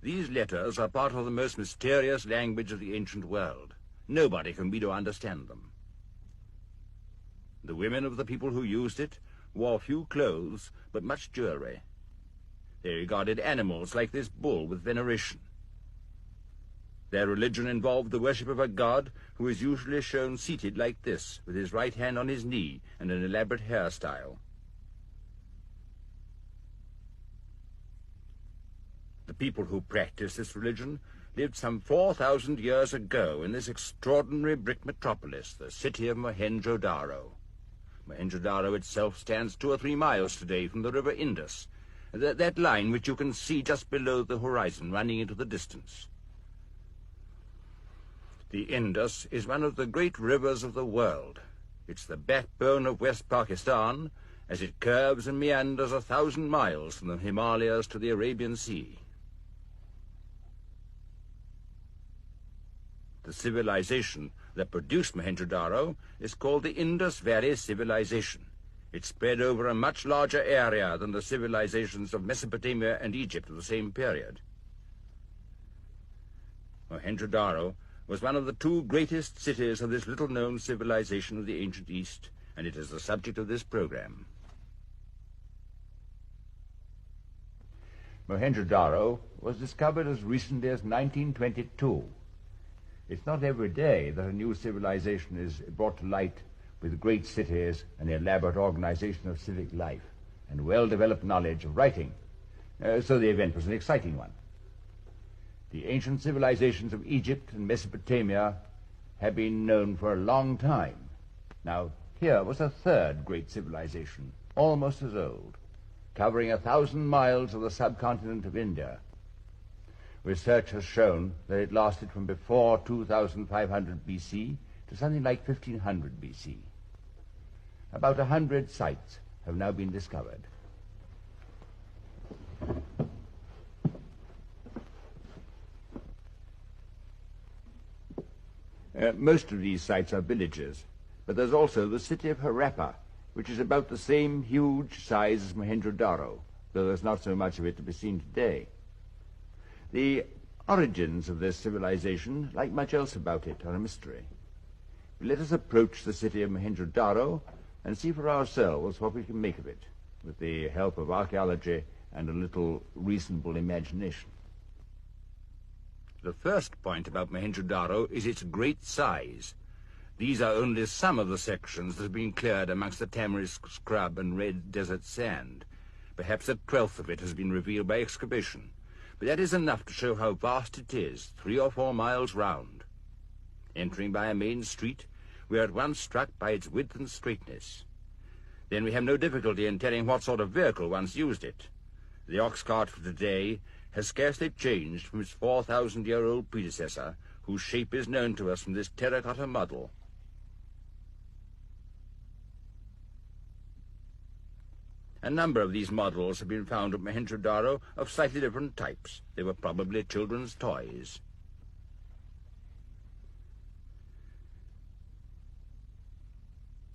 These letters are part of the most mysterious language of the ancient world. Nobody can read or understand them. The women of the people who used it wore few clothes, but much jewelry. They regarded animals like this bull with veneration. Their religion involved the worship of a god who is usually shown seated like this, with his right hand on his knee and an elaborate hairstyle. The people who practiced this religion lived some 4,000 years ago in this extraordinary brick metropolis, the city of Mohenjo Daro. Mohenjo Daro itself stands 2 or 3 miles today from the river Indus, that line which you can see just below the horizon running into the distance. The Indus is one of the great rivers of the world. It's the backbone of West Pakistan as it curves and meanders 1,000 miles from the Himalayas to the Arabian Sea. The civilization that produced Mohenjo Daro is called the Indus Valley Civilization. It spread over a much larger area than the civilizations of Mesopotamia and Egypt of the same period. Mohenjo Daro was one of the 2 greatest cities of this little-known civilization of the ancient East, and it is the subject of this program. Mohenjo Daro was discovered as recently as 1922. It's not every day that a new civilization is brought to light with great cities and elaborate organization of civic life and well-developed knowledge of writing. So the event was an exciting one. The ancient civilizations of Egypt and Mesopotamia have been known for a long time. Now, here was a 3rd great civilization, almost as old, covering 1,000 miles of the subcontinent of India. Research has shown that it lasted from before 2500 BC to something like 1500 BC. About 100 sites have now been discovered. Most of these sites are villages, but there's also the city of Harappa, which is about the same huge size as Mohenjo Daro, though there's not so much of it to be seen today. The origins of this civilization, like much else about it, are a mystery. Let us approach the city of Mohenjo Daro and see for ourselves what we can make of it, with the help of archaeology and a little reasonable imagination. The first point about Mohenjo Daro is its great size. These are only some of the sections that have been cleared amongst the tamarisk scrub and red desert sand. Perhaps 1/12 of it has been revealed by excavation, but that is enough to show how vast it is, 3 or 4 miles round. Entering by a main street, we are at once struck by its width and straightness. Then we have no difficulty in telling what sort of vehicle once used it. The ox cart for today has scarcely changed from its 4,000-year-old predecessor, whose shape is known to us from this terracotta model. A number of these models have been found at Mohenjo Daro of slightly different types. They were probably children's toys.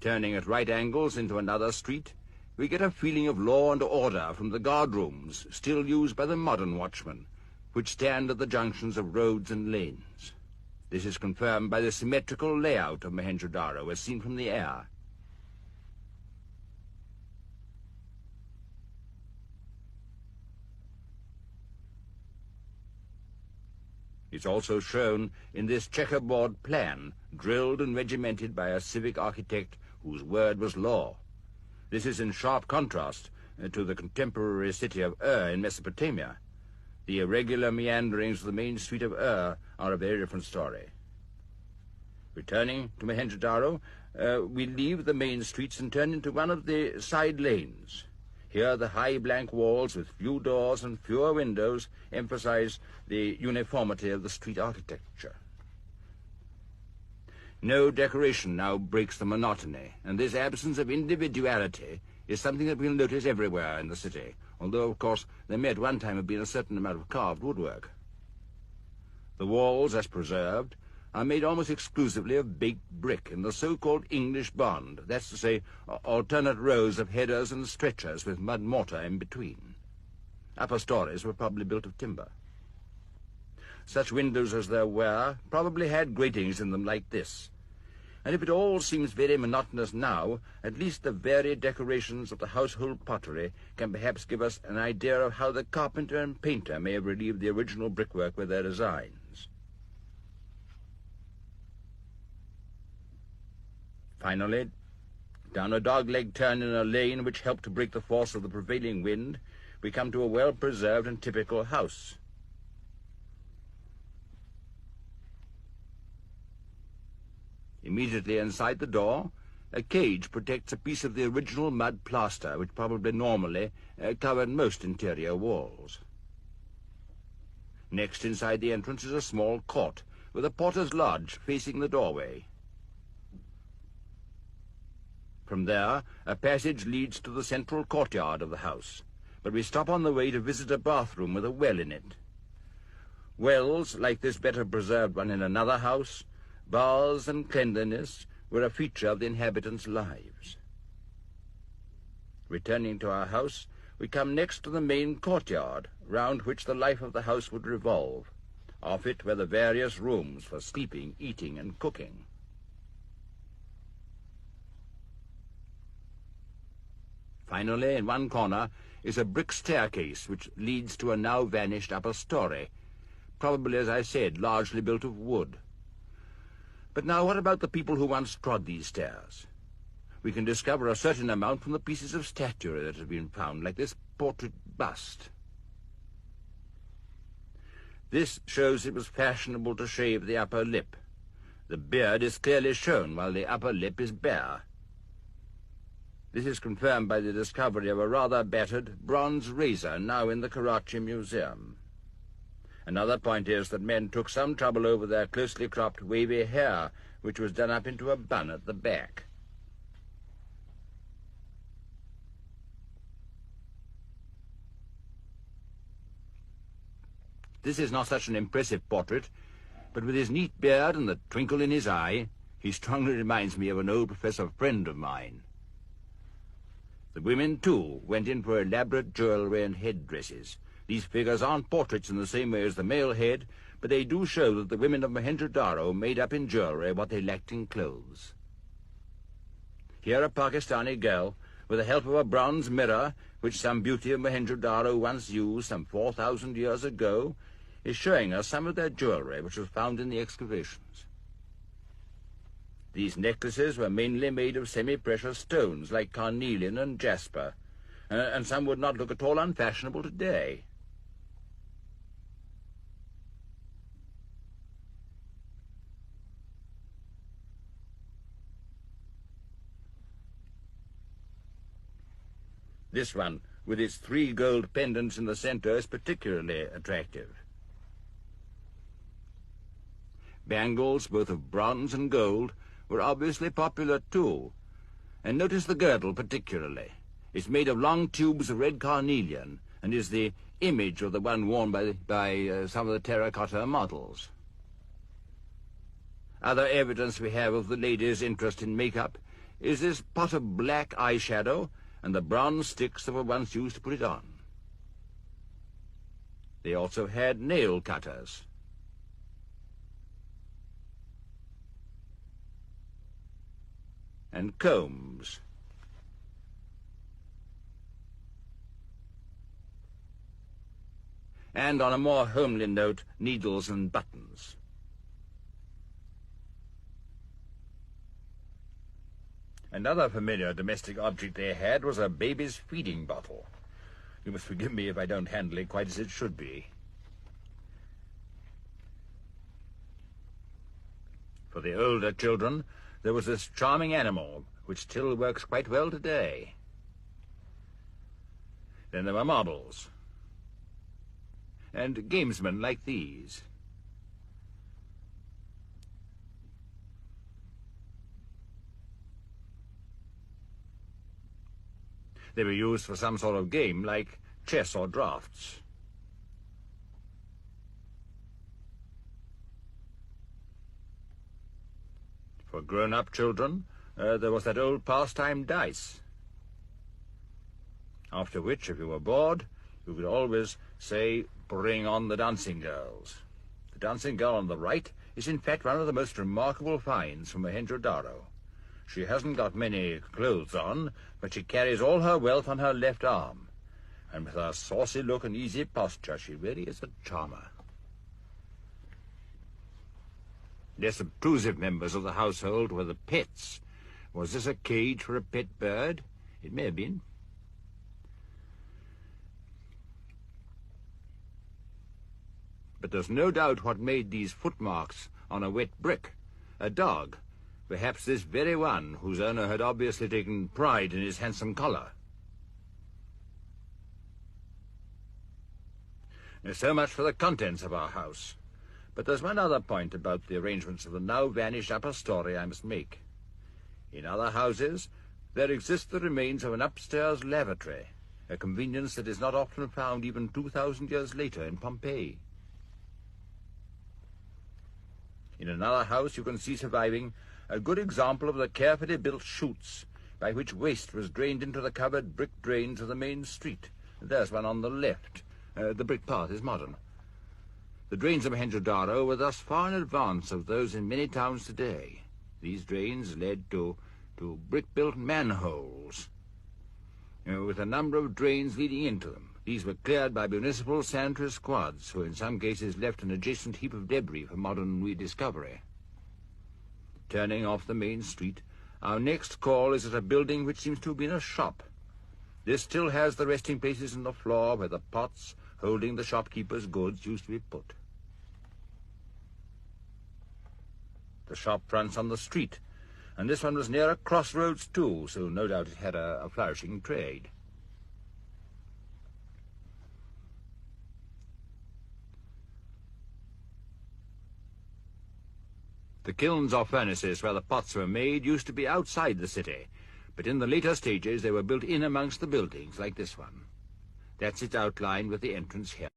Turning at right angles into another street, we get a feeling of law and order from the guard rooms still used by the modern watchmen, which stand at the junctions of roads and lanes. This is confirmed by the symmetrical layout of Mohenjo Daro as seen from the air. It's also shown in this checkerboard plan, drilled and regimented by a civic architect whose word was law. This is in sharp contrast to the contemporary city of in Mesopotamia. The irregular meanderings of the main street of are a very different story. Returning to Mohenjo Daro, we leave the main streets and turn into one of the side lanes. Here the high blank walls with few doors and fewer windows emphasize the uniformity of the street architecture. No decoration now breaks the monotony, and this absence of individuality is something that we'll notice everywhere in the city, although, of course, there may at one time have been a certain amount of carved woodwork. The walls, as preserved, are made almost exclusively of baked brick in the so-called English bond, that's to say, alternate rows of headers and stretchers with mud mortar in between. Upper stories were probably built of timber. such windows as there were probably had gratings in them like this. And if it all seems very monotonous now, at least the varied decorations of the household pottery can perhaps give us an idea of how the carpenter and painter may have relieved the original brickwork with their designs. Finally, down a dog-leg turn in a lane which helped to break the force of the prevailing wind, we come to a well-preserved and typical house. Immediately inside the door, a cage protects a piece of the original mud plaster, which probably normally covered most interior walls. Next, inside the entrance, is a small court, with a porter's lodge facing the doorway. From there, a passage leads to the central courtyard of the house, but we stop on the way to visit a bathroom with a well in it. Wells, like this better preserved one in another house, baths and cleanliness were a feature of the inhabitants' lives. Returning to our house, we come next to the main courtyard, round which the life of the house would revolve. Off it were the various rooms for sleeping, eating, and cooking. Finally, in one corner is a brick staircase which leads to a now vanished upper story, probably, as I said, largely built of wood. But now what about the people who once trod these stairs? We can discover a certain amount from the pieces of statuary that have been found, like this portrait bust. This shows it was fashionable to shave the upper lip. The beard is clearly shown, while the upper lip is bare. This is confirmed by the discovery of a rather battered bronze razor now in the Karachi Museum. Another point is that men took some trouble over their closely cropped wavy hair, which was done up into a bun at the back. This is not such an impressive portrait, but with his neat beard and the twinkle in his eye, he strongly reminds me of an old professor friend of mine. The women, too, went in for elaborate jewelry and headdresses. These figures aren't portraits in the same way as the male head, but they do show that the women of Mohenjo Daro made up in jewelry what they lacked in clothes. Here a Pakistani girl, with the help of a bronze mirror, which some beauty of Mohenjo Daro once used some 4,000 years ago, is showing us some of their jewelry which was found in the excavations. These necklaces were mainly made of semi-precious stones like carnelian and jasper, and some would not look at all unfashionable today. This one, with its 3 gold pendants in the center, is particularly attractive. Bangles, both of bronze and gold, were obviously popular too, and notice the girdle particularly. It's made of long tubes of red carnelian and is the image of the one worn by some of the terracotta models. Other evidence we have of the lady's interest in makeup is this pot of black eyeshadow and the bronze sticks that were once used to put it on. They also had nail cutters. And combs. And on a more homely note, needles and buttons. Another familiar domestic object they had was a baby's feeding bottle. You must forgive me if I don't handle it quite as it should be. For the older children, there was this charming animal, which still works quite well today. Then there were marbles, and gamesmen like these. They were used for some sort of game, like chess or draughts. For grown-up children, there was that old pastime dice. After which, if you were bored, you could always say, "Bring on the dancing girls." The dancing girl on the right is in fact one of the most remarkable finds from Mohenjo Daro. She hasn't got many clothes on, but she carries all her wealth on her left arm. And with her saucy look and easy posture, she really is a charmer. Less obtrusive members of the household were the pets. Was this a cage for a pet bird? It may have been. But there's no doubt what made these footmarks on a wet brick. A dog, perhaps this very one whose owner had obviously taken pride in his handsome collar. So much for the contents of our house. But there's one other point about the arrangements of the now vanished upper story I must make. In other houses, there exist the remains of an upstairs lavatory, a convenience that is not often found even 2,000 years later in Pompeii. In another house you can see surviving a good example of the carefully built chutes by which waste was drained into the covered brick drains of the main street. There's one on the left. The brick path is modern. The drains of Mohenjo Daro were thus far in advance of those in many towns today. These drains led to brick-built manholes, with a number of drains leading into them. These were cleared by municipal sanitary squads, who in some cases left an adjacent heap of debris for modern rediscovery. Turning off the main street, our next call is at a building which seems to have been a shop. This still has the resting places in the floor where the pots holding the shopkeeper's goods used to be put. The shop fronts on the street, and this one was near a crossroads too, so no doubt it had a flourishing trade. The kilns or furnaces where the pots were made used to be outside the city, but in the later stages they were built in amongst the buildings, like this one. That's its outline with the entrance here.